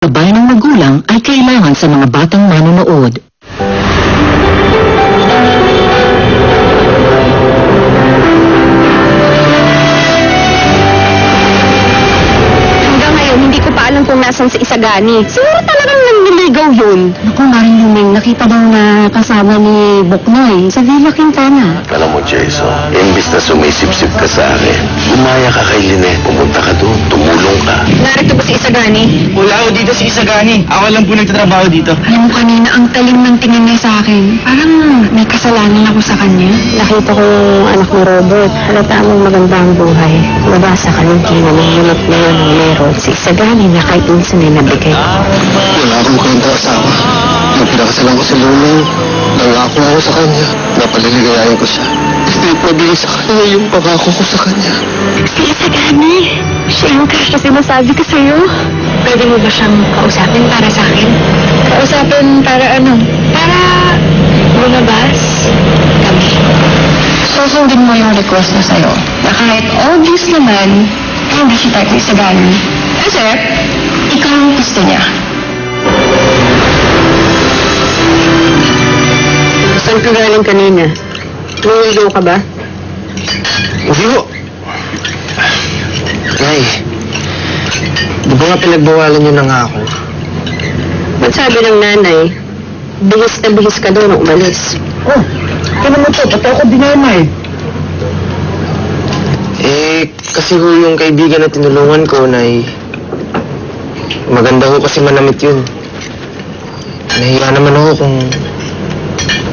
Gabay ng magulang ay kailangan sa mga batang manonood. Hanggang ngayon, hindi ko pa alam kung nasan si Isagani. Siguro talagang nanliligaw yun. Naku, Maring Lumeng, nakita daw na kasama ni Buknoy sa Villa Quintana. Alam mo, Jason, imbis na sumisip-sip ka sa akin, umaya ka kay Lynette, pumunta ka doon, tumulong ka. Narito ba si Isagani? Wala ho dito si Isagani. Ako lang po nagtatrabaho dito. Alam mo kanina, ang talim ng tingin niya sa akin. Parang may kasalanan ako sa kanya. Nakita ko yung anak ni Robert. Halata mong maganda ang buhay. Mabasa ka ng kinamunot na yun ng meron. Si Isagani na kahit minsan ay nabigay. Wala akong kwenta asawa. Nung pinakasalan ko si Lumeng, nangako ako sa kanya. Napaliligayahin ko siya. Hindi pabili sa kanya yung pangako ko sa kanya. Si Isagani, siya yung crush na sinasabi ko sa'yo. Pwede mo ba siyang kausapin para sa akin? Kausapin para ano? Para lumabas kami. Susundin mo yung request niya sa'yo. Na kahit obvious naman, hindi si type ni Isagani. Kasi, ikaw ang gusto niya. Saan ka galing kanina? Nangiligaw ka ba? Hindi ho. Nay, di ba nga pinagbawalan niyo na nga ako? Ba't sabi ng nanay, bihis na bihis ka doon nung umalis? Oh, kaya naman to, pati ako dinama eh. Kasi ho yung kaibigan na tinulungan ko, Nay, maganda ho kasi manamit yun. Nahiya naman ako kung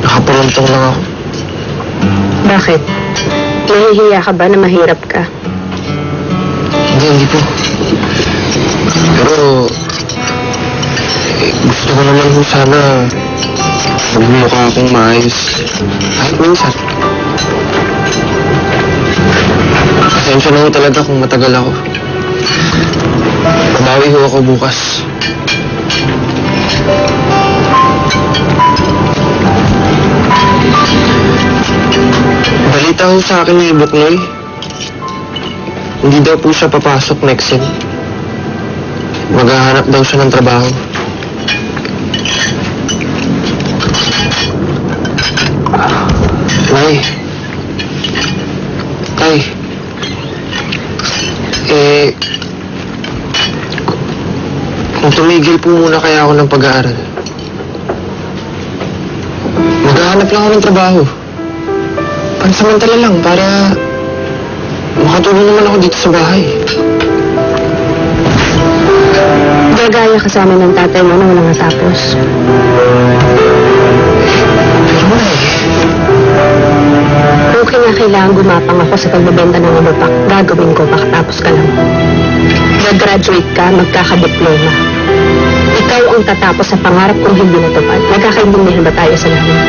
nakapuruntong lang ako. Bakit? Nahihiya ka ba na mahirap ka? Hindi po. Pero, gusto ko naman ho sana magmumukha akong maayos. Kahit minsan. Pasensya na ho talaga kung matagal ako. Mabawi ho ako bukas. Balita ho sa akin ni Buknoy. Hindi daw po siya papasok next year. Maghahanap daw siya ng trabaho. Nay. Tay. Kung tumigil po muna kaya ako ng pag-aaral. Maghahanap lang ako ng trabaho. Pansamantala lang para makatulong naman ako dito sa bahay. Gagaya ka sa amin ng tatay mo na walang natapos. Pero Nay, Okay nga kailangan gumapang ako sa pagbebenta ng alupak. Gagawin ko pagkatapos ka lang. Nag-graduate ka, magkakadiploma. Ikaw ang tatapos sa pangarap kong hindi natupad. Nagkakaintindihan ba tayo sa lahat?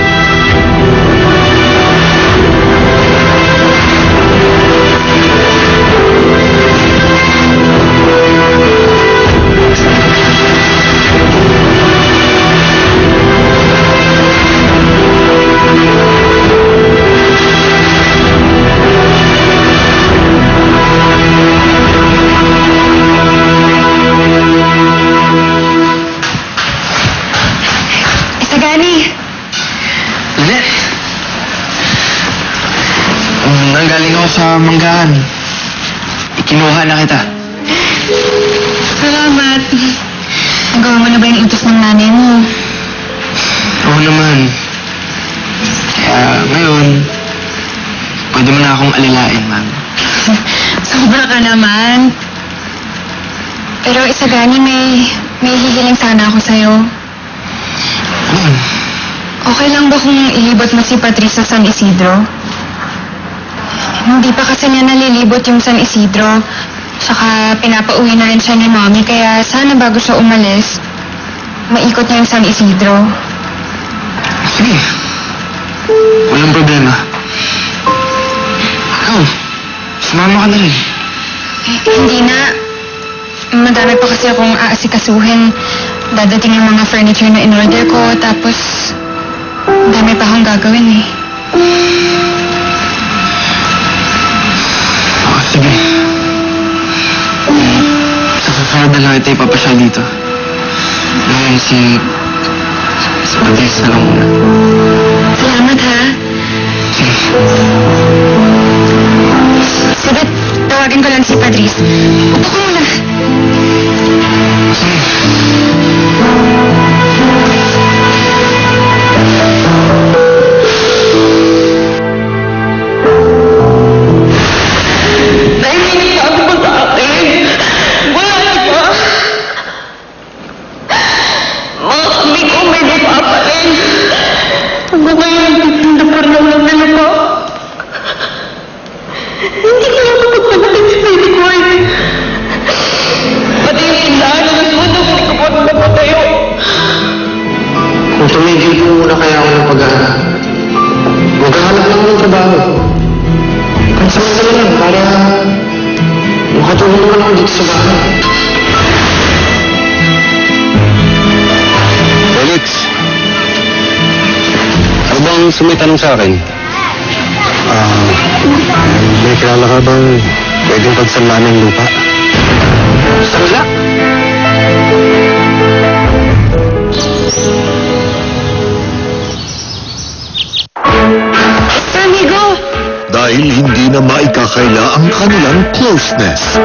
Nanggaling ako sa manggahan. Ikinuha na kita. Salamat. Nagawa mo na ba yung utos ng nanay mo? Oo naman. Kaya ngayon, pwede mo na akong alilain, ma'am. Sobra ka naman. Pero Isagani, may hihiling sana ako sa'yo. Okay lang ba kung ilibot mo si Patrice sa San Isidro? Hindi pa kasi niya nalilibot yung San Isidro. Saka pinapauwi na rin siya ni Mommy, kaya sana bago siya umalis, maikot niya yung San Isidro. Sige. Walang problema. Ikaw, sumama ka na rin. Hindi na. Madami pa kasi akong aasikasuhin. Dadating yung mga furniture na in-order ko, tapos dami pa akong gagawin eh. Sige. Sa susunod na lang ito ipapasyal dito. si Patrice na lang muna. Salamat, ha? Sige, tawagin ko lang si Patrice. Upo ko muna. Kung tumigil po muna kaya ako ng pag-aaral, maghahanap lang ng trabaho. Kahit sa mga lang, para makatulong naman ako dito sa bahay. Felix, ano bang sumitanong sa akin? May kilala ka bang pwedeng pagsanla ng lupa? Sanla? Amigo! Dahil hindi na maikakaila ang kanilang closeness.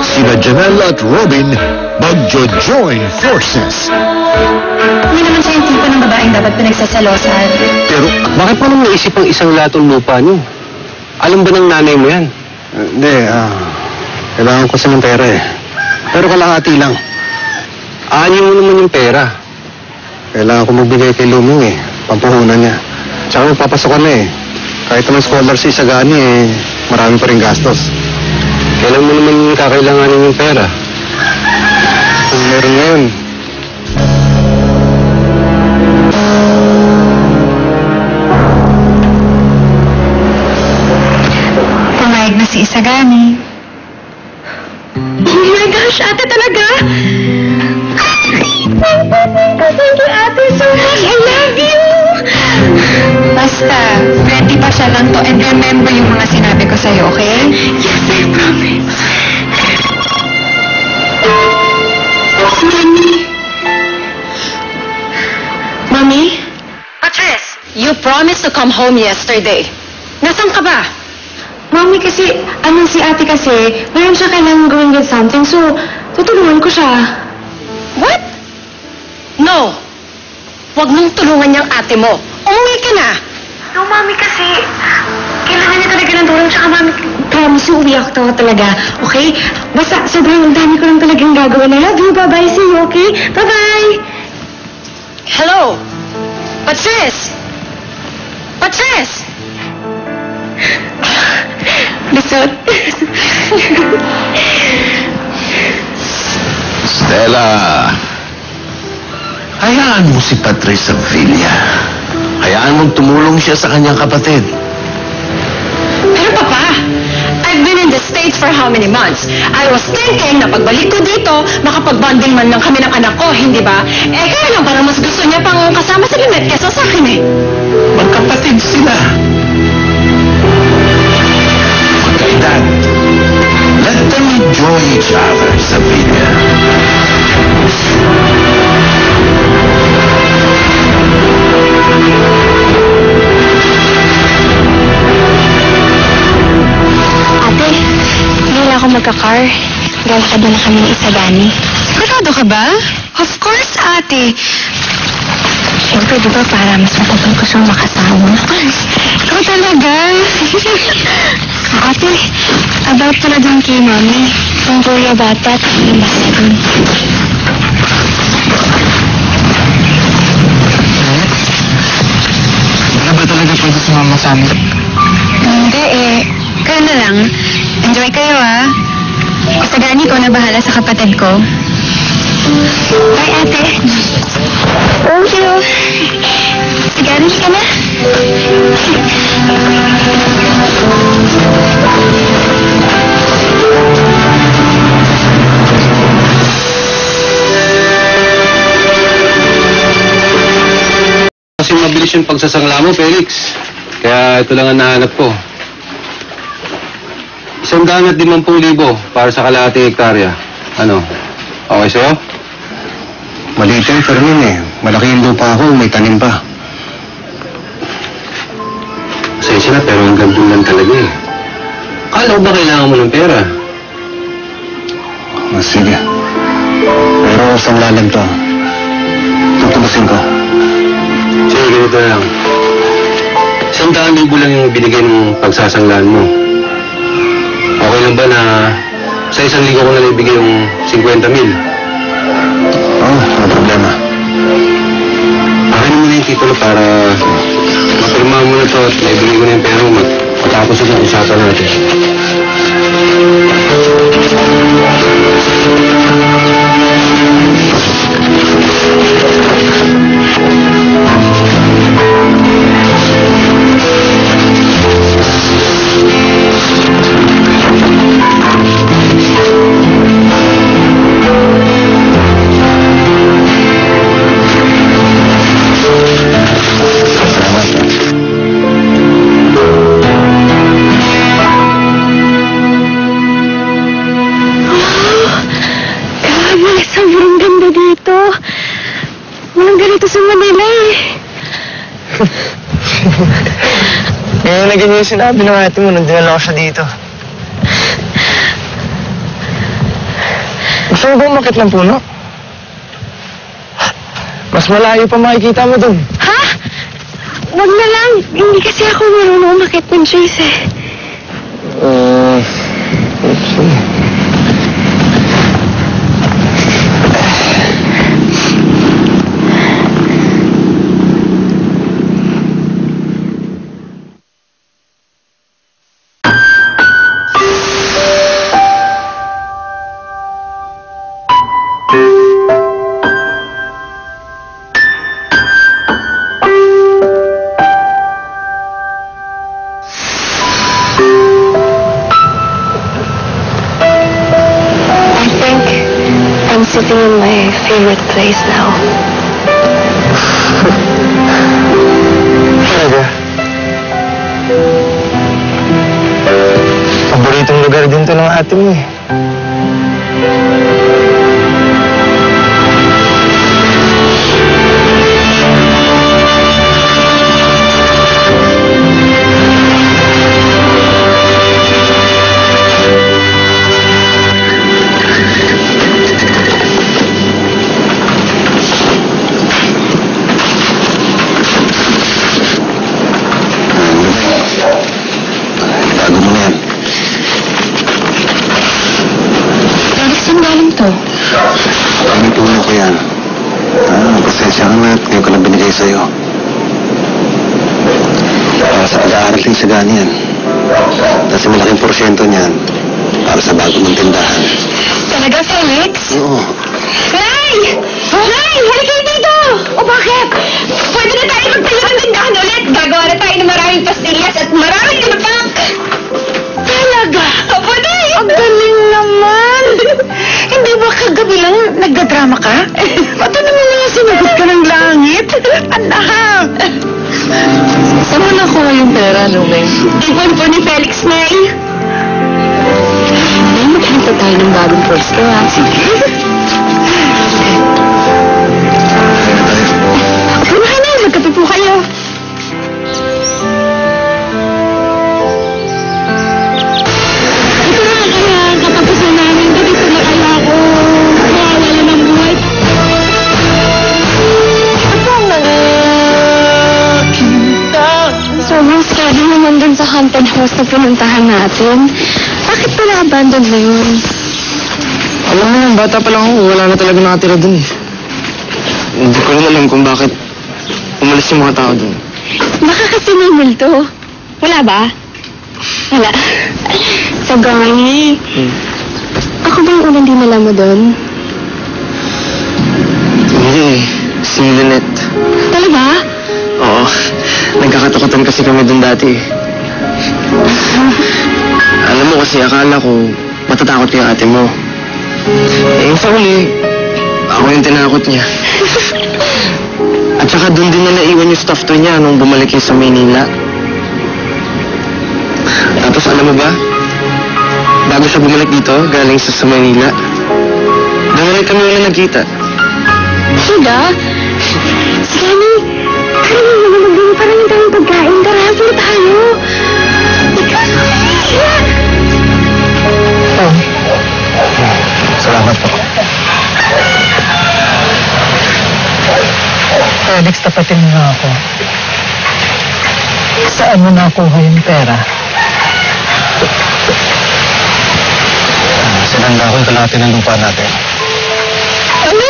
Sina Janelle at Robin magjo-join forces. Hindi naman siya yung tipo ng babaeng dapat pinagsasalosan. Pero bakit mo nang naisip ang isang latong lupa niyo? Alam ba ng nanay mo yan? Hindi, kailangan ko ng pera eh. Pero kalahati lang. Aanyo mo naman yung pera. Kailangan ko magbigay kay Luming eh. Pampuhunan niya. Tsaka magpapasok ka na eh. Kahit naman scholar si Isagani eh, marami pa rin gastos. Kailan mo naman kakailanganin yung pera? Kung meron ngayon. Pumayag na si Isagani. Oh my gosh, ate talaga! Thank you, ate, so much. I love you! Basta, ready pa siya lang to and remember yung mga sinabi ko sa'yo, okay? Yes, I promise. Mommy? Mommy? Patrice, you promised to come home yesterday. Nasaan ka ba? Mommy, kasi, si ate kasi, mayroon siya kailangan gawin with something, so, tutulungan ko siya. What? No. Huwag mong tulungan niyang ate mo. Umuwi ka na. No, Mami, kasi kailangan niya talaga ng tulong. Tsaka, Mami, promise, uuwi ako talaga. Okay? Basta, sobrang dami ko lang talagang gagawin. I love you. Bye-bye. See you, okay? Bye-bye. Hello? Patrice? Patrice? Lisot. Stella, hayaan mo si Patrice sa Villa. Hayaan mong tumulong siya sa kanyang kapatid. Pero Papa, I've been in the States for how many months? I was thinking na pagbalik ko dito, makapag-bonding man lang kami ng anak ko, hindi ba? Eh, kaya lang parang mas gusto niya pang kasama sa Lynette kesa sa akin eh. Magkapatid sila. Magkaedad. Let them enjoy each other sa Villa. Ate, hindi ako magka-car. Lalakad na kami ng Isagani. Sigurado ka ba? Of course, ate. Siyempre, di ba, para mas matagal ko siyang makasama. Ikaw talaga. Ate, about pala dun kay Mami. Don't worry about that. Yung bahala dun. Wala ba talaga pwede sumama sa amin? Hindi eh. Kayo na lang. Enjoy kayo ah. Isagani ko na bahala sa kapatid ko. Bye, ate. Thank you. Isagani ka na. Kasi mabilis yung pagsasangla mo, Felix. Kaya ito lang ang nahanap ko. 150,000 para sa kalahating hektarya. Ano? Okay sa'yo? Maliit yung Fermin eh. Malaki yung lupa ako, may tanim pa. Pasensya na, pero hanggang doon lang talaga eh. Akala ko ba kailangan mo ng pera? Sige. Pero saan lalag to? Tutubusin ko. Sige, ganito na lang. 100,000 lang yung binigay ng pagsasanglaan mo. Okay lang ba na sa 1 linggo ko na ibigay yung 50,000? Oo, no problema. Akin mo na yung titulo para mapirmahan mo na ito at naibigay ko na yung pera mo matapos yung usapan natin. Sobrang ganda dito. Walang ganito sa Manila eh. Ngayon na ganyan yung sinabi ng ate mo nung dinala ko siya dito. Gusto mo ba umakit ng puno? Mas malayo pa makikita mo dun. Ha? Wag na lang. Hindi kasi ako marunong umakit ng trees eh. Sige. Sitting in my favorite place now. Talaga? Paboritong lugar din to ng ate mo eh. Ang tulong ko yan. Pasensya ka na at ngayon ko lang binigay sa'yo. Para sa pag-aaral ng sagani yan. Kasi malaking porsyento niyan para sa bago mong tindahan. Talaga, Felix? Oo. Nay! Nay! Halika kayo dito! O bakit? Pwede na tayo magtayo ng tindahan ulit. Gagawa na tayo ng maraming pastillas at maraming limapak. Talaga? Opo, Nay! Ang galing naman! Hindi ba kagabi lang nagdadrama ka? Ba't naman wala sinagot ka ng langit? Anak! Saan mo nakuha yung pera, Lumen? Ipon po ni Felix, Nay. Nay, maghanap tayo ng bagong pwesto, ha? Sige. Upo na kayo, Nay. Magkape po kayo. Ito na kaya katapusan namin. Ganito na kaya ako mawawala ng buhay. Ito ang nakikita. Sobrang scary naman dun sa haunted house na pinuntahan natin. Bakit pala abandoned na yun? Alam mo, bata pa lang ako, wala na talaga nakatira dun eh. Hindi ko rin alam kung bakit umalis yung mga tao dun. Baka kasi may multo. Wala ba? Wala. Sabay. Ako ba yung unang dinala mo doon? Hindi eh, si Lynette. Talaga? Oo, nagkakatakutan kasi kami dun dati eh. Alam mo kasi akala ko matatakot yung ate mo. Eh, sa huli, ako yung tinakot niya. At saka doon din na naiwan yung stuffed toy niya nung bumalik yung sa Maynila. Tapos alam mo ba, bago siya bumalik dito, galing sa Maynila, bumalik kami nagkita. Sila? Si Gani, ano mo naman parang yung tayong pagkain. Tara, sila tayo. Salamat po. Felix, tapatin mo nga ako. Saan mo nakuha yung pera? Sinanda ko yung kalahati ng lupa natin. Ano?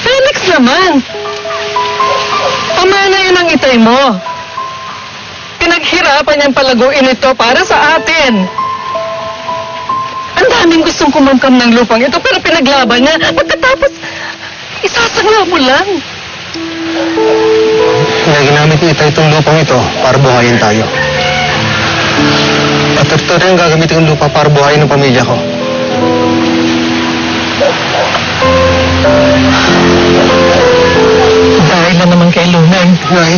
Felix naman! Pamana yun ang itay mo. Pinaghirapan niyang palaguin ito para sa atin. Ang daming gustong kumamkam ng lupang ito pero pinaglaban niya. Pagkatapos, isasangla mo lang. Kaya ginamit ni Itay itong lupang ito para buhayin tayo. At ito rin gagamitin yung lupa para buhayin ng pamilya ko. Dahil na naman kay Lunay. Nay,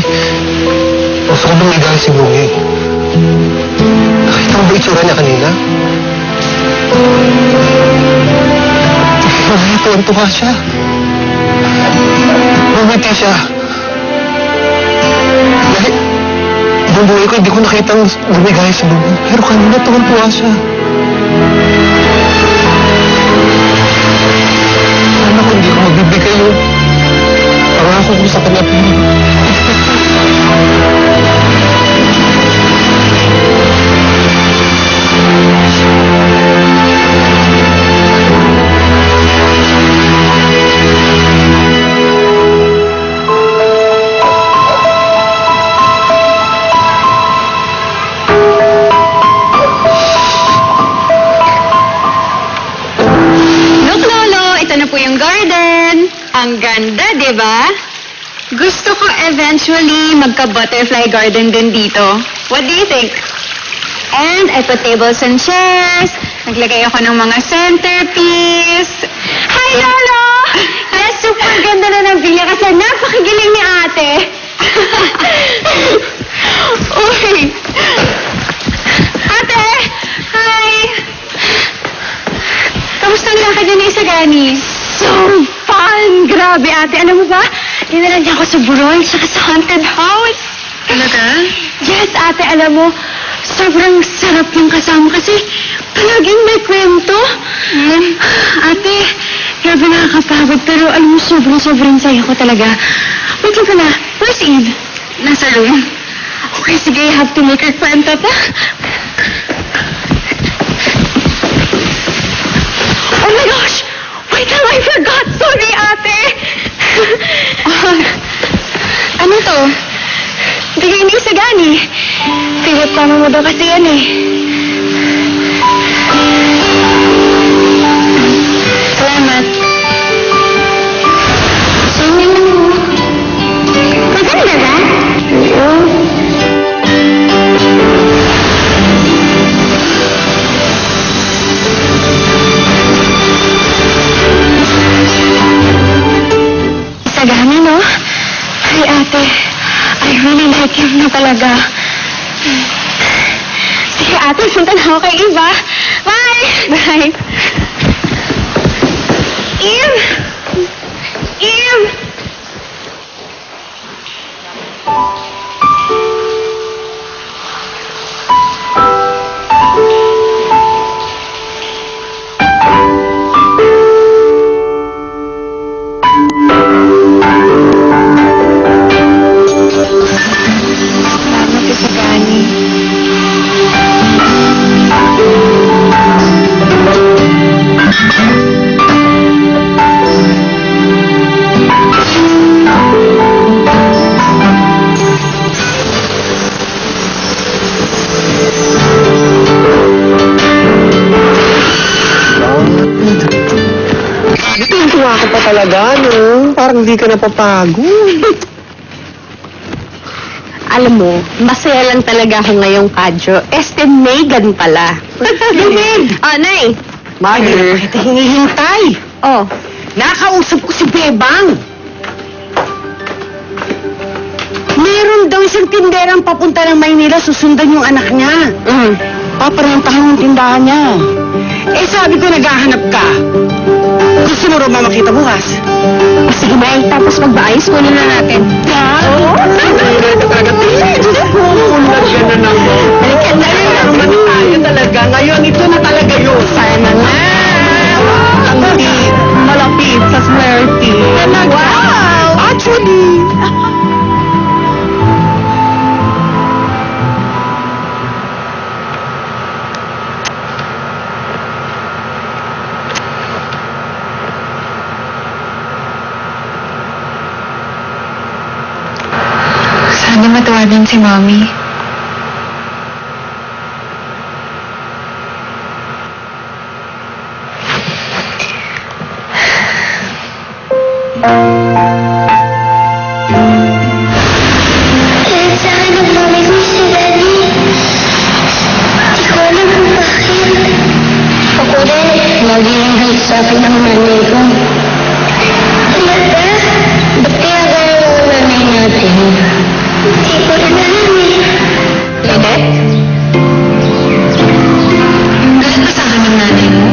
gusto ko lumigaw si Bungi. Nakita mo ba itsura niya kanina? Tuwan-tuwa siya. Bumiti siya. Dahil, buong buhay ko, hindi ko nakitang lumigay si Bungi. Pero kanina, tuwan-tuwa siya. Sana ko hindi ko magbibigay yung pangako ko sa kanya. Ang ganda, di ba? Gusto ko eventually magka-butterfly garden din dito. What do you think? And I put tables and chairs. Naglagay ako ng mga centerpiece. Hi, Lolo! Kaya super ganda na ng villa kasi napakagiling ni ate. Uy! Ate! Hi! Kamusta ang lakad niyo ni Isagani? So fun! Grabe, ate. Alam mo ba? Dinala niya ako sa Buron, saka sa haunted house. Talaga? Yes, ate. Alam mo, sobrang sarap yung kasama kasi palaging may kwento. Ate, grabe nakakapagod. Pero alam mo, sobrang saya ko talaga. Wait lang pala. Where's Eve? Nasa room. Okay, sige. I have to make her kwento pa. Oh my gosh! Wait lang, I forgot! Sorry, ate! Ano to? Bigay ni Isagani. Pilit tama mo daw kasi yan eh. Salamat. Maganda ba? Oo. Isagani, no? Hi, ate. I really like him na talaga. Sige, ate, sunta na ako kay Eva. Bye! Bye! Eve! Eve! Tuwa ka pa talaga, no? Parang di ka napapagod. Alam mo, masaya lang talaga ako ngayong kadyo. Megan pala. David! Oh, Nay! Mother, kita hinihintay. Oh, Nakausap ko si Bebang. Meron daw isang tinderang papunta ng Maynila, susundan yung anak niya. Paparantahan yung tindahan niya. Eh sabi ko naghahanap ka? Gusto mo rin ba makita bukas? Sige, May. Tapos magbaayos muna na natin. Oo? Ito talaga. Ulat ka na naman. Balikan na rin. Naman tayo talaga. Ngayon, ito na talaga yun. Sana nga. Malapit sa swerte. Wow! Actually. Sana matawagan si Mommy. Saan nagmamigay si Daddy? Hindi ko alam kung bakit. Ako rin, lagi yung hate sa akin ng nanay ko. Talaga? Ba't kaya gano'n ang nanay natin? Hindi ko rin alam eh. Lynette? Galit ba sa akin ng nanay mo?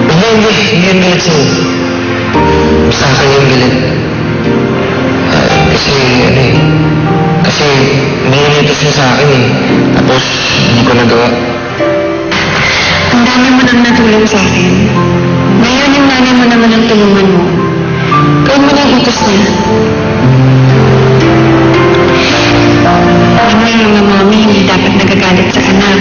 Hindi. Hindi galit sa'yo. Sa akin yung galit. Kasi, kasi may nanitos niya sa akin eh. Tapos, hindi ko nagawa. Ang dami mo nang natulong sa akin. Ngayon yung nanay mo naman ang tulungan mo. Gawin mo na yung utos niya. Alam mo yung mga mami, hindi dapat nagagalit sa anak.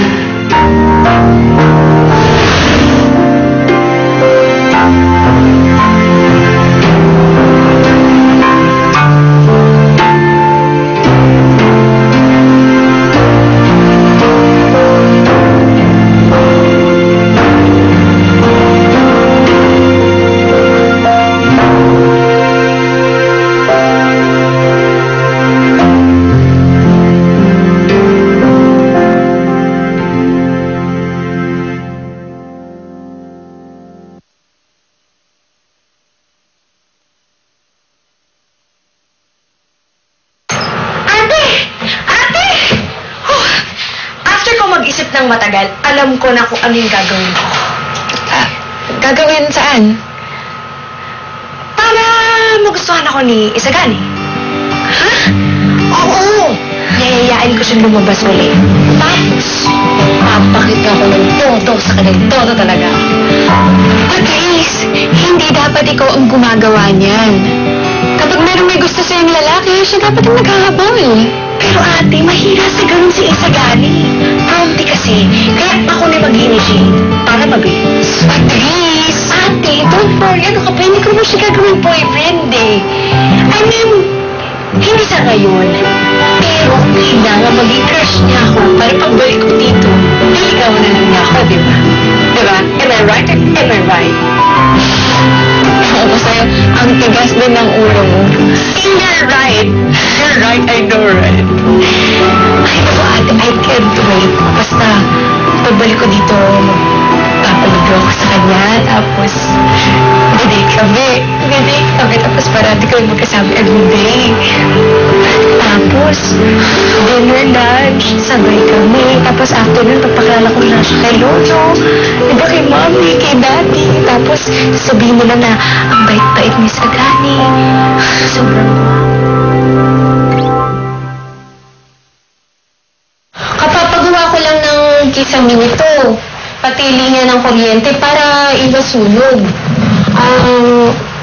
Mag-isip ng matagal, alam ko na kung ano yung gagawin ko. Gagawin saan? Para magustuhan ako ni Isagani. Ha? Oo! Yayayain ko siyang lumabas uli. Tapos, papakita ko ng todo sa kanyang todo talaga. Patrice, hindi dapat ikaw ang gumagawa niyan. Kapag may gusto sa'yong lalaki, siya dapat ang naghahabol. Pero ate, mahira sa ganun si Isagani. Pronti kasi, kaya ako na mag-initiate para mabilis. Patrice! Ate, don't worry. Ano ka pa? Hindi ko mo siya gagawin boyfriend eh. I mean, hindi sa ngayon. Pero kailangan maging crush niya ako para pagbalik ko dito, niligawan na lang niya ako, di ba? Di ba? Am I right? Am I right? Ako sa'yo, ang tigas din ng ulo mo. You're right. You're right. I know, right? Ay, naku, ate, I can't wait. Basta, pagbalik ko dito, magpapaligaw ako sa kanya, tapos, date kami. Tapos parati kami magkasama everyday. Tapos, dinner, lunch, sabay kami. Tapos afternoon, pagpakilala ko na siya kay Lolo. Diba kay Mommy, kay Daddy. Tapos, sabihin mo na ang bait-bait ni Sagani. Sobrang Kapapagawa ko lang ng kisame nito. Patili niya ng kuryente para iwasunog.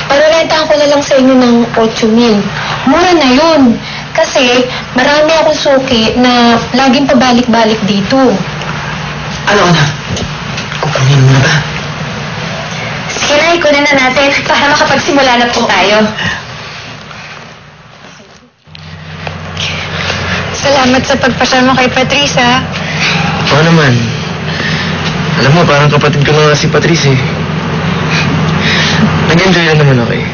Pararentahan ko na lang sa inyo ng 8,000. Mura na yun. Kasi marami akong suki na laging pabalik-balik dito. Ano na? Kukunin mo na ba? Sige na, ikunin na natin para makapagsimula na po tayo. Salamat sa pagpasama kay Patrice, ha? Oo naman. Alam mo, parang kapatid ko na nga si Patrice eh. Nag-enjoy na naman ako eh.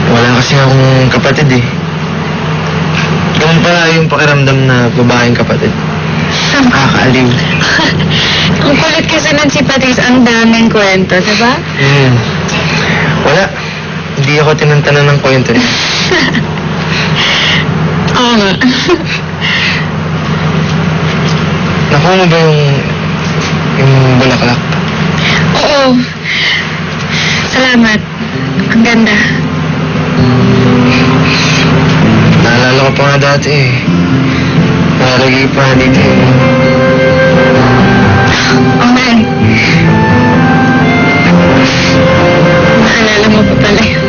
Wala kasi akong kapatid eh. Ganun pala yung pakiramdam na babaeng kapatid. Nakakaaliw. Ang kulit kasi nun si Patrice, ang daming kwento, diba? Wala. Hindi ako tinantanan ng kwento niya. Oo nga. Nakuha mo ba yung bulaklak? Salamat. Ang ganda. Naalala ko pa nga dati eh. Nalagay pa nga dito eh. Oh, man. Naalala mo pa pala yun.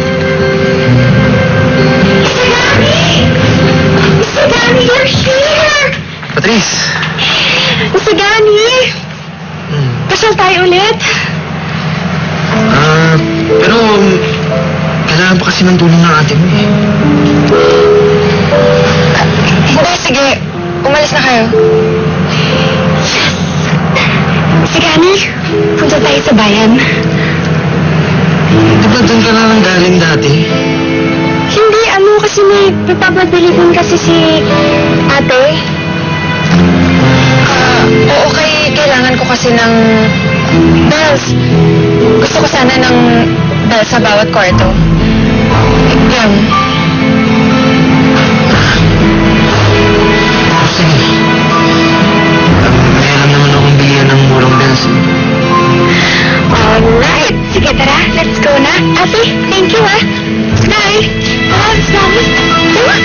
Mr. Danny, you're here! Patrice! Mr. Danny! Pasyal tayo ulit. Pero kailangan pa kasi ng tulong ng ate mo eh. Hindi, sige. Umalis na kayo. Mr. Danny, punta tayo sa bayan. Di ba doon ka na lang galing dati? Hindi, kasi may papapadalitin kasi si ate. Oo, kailangan ko kasi ng bells. Gusto ko sana ng bells sa bawat kwarto. Yan. Sige. May alam naman akong bilihan ng murang bells eh. Alright, sige tara, let's go na. Ate, thank you Bye. Salamat. Diba?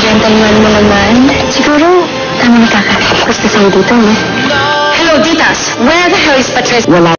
Gentleman mo naman. Siguro, tama nakaka-request na sa'yo dito, Hello, Titas. Where the hell is Patrice? Wala